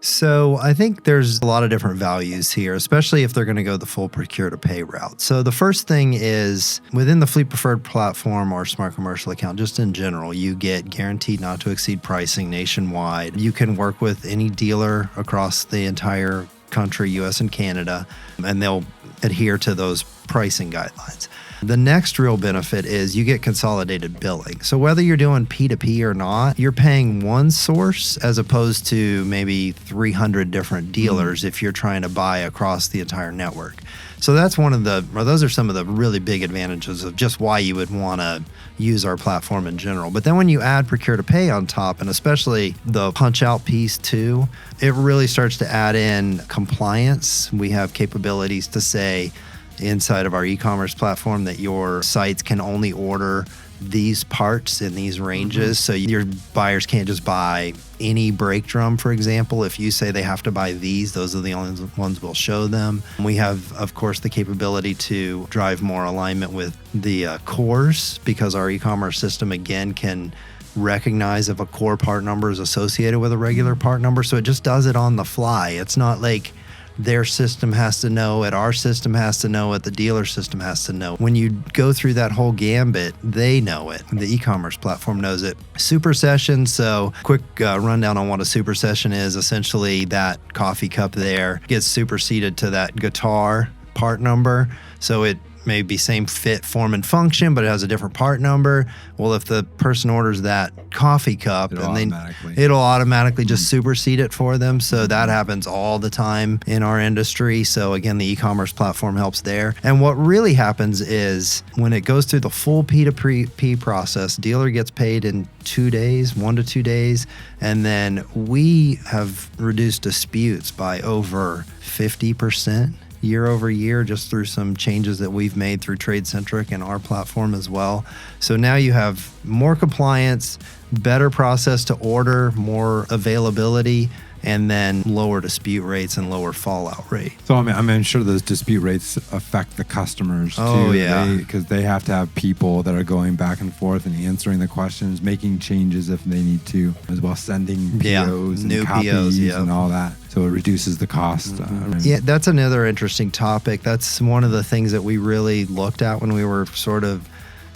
So I think there's a lot of different values here, especially if they're going to go the full procure-to-pay route. So the first thing is within the Fleet Preferred platform or Smart Commercial account, just in general, you get guaranteed not to exceed pricing nationwide. You can work with any dealer across the entire country, US and Canada, and they'll adhere to those pricing guidelines. The next real benefit is you get consolidated billing. So whether you're doing P2P or not, you're paying one source as opposed to maybe 300 different dealers if you're trying to buy across the entire network. So that's those are some of the really big advantages of just why you would want to use our platform in general. But then when you add Procure-to-Pay on top, and especially the PunchOut piece too, it really starts to add in compliance. We have capabilities to say, inside of our e-commerce platform, that your sites can only order these parts in these ranges. So your buyers can't just buy any brake drum, for example. If you say they have to buy these, those are the only ones we'll show them. We have, of course, the capability to drive more alignment with the cores, because our e-commerce system, again, can recognize if a core part number is associated with a regular part number. So it just does it on the fly. It's not like their system has to know it, our system has to know it, the dealer system has to know. When you go through that whole gambit, they know it. The e-commerce platform knows it. Supercessions, so quick rundown on what a supercession is. Essentially, that coffee cup there gets superseded to that guitar part number. So it may be same fit, form, and function, but it has a different part number. Well, if the person orders that coffee cup, it'll automatically just supersede it for them. So that happens all the time in our industry. So again, the e-commerce platform helps there. And what really happens is when it goes through the full P2P process, dealer gets paid in 2 days, 1 to 2 days. And then we have reduced disputes by over 50%. Year over year, just through some changes that we've made through TradeCentric and our platform as well. So now you have more compliance, better process to order, more availability, and then lower dispute rates and lower fallout rate. So I'm sure those dispute rates affect the customers too. Oh yeah, because they have to have people that are going back and forth and answering the questions, making changes if they need to, as well as sending POs and new copies POs, and all that. So it reduces the cost. Yeah, that's another interesting topic. That's one of the things that we really looked at when we were sort of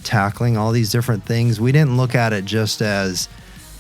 tackling all these different things. We didn't look at it just as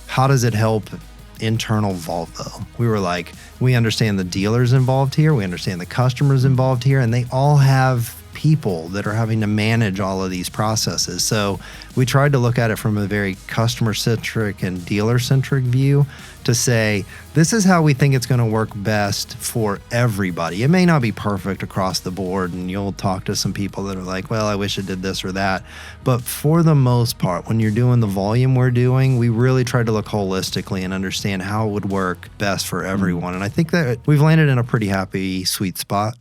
how does it help internal Volvo. We were like, we understand the dealers involved here, we understand the customers involved here, and they all have people that are having to manage all of these processes. So we tried to look at it from a very customer-centric and dealer-centric view to say, this is how we think it's going to work best for everybody. It may not be perfect across the board, and you'll talk to some people that are like, well, I wish it did this or that. But for the most part, when you're doing the volume we're doing, we really tried to look holistically and understand how it would work best for everyone. And I think that we've landed in a pretty happy, sweet spot.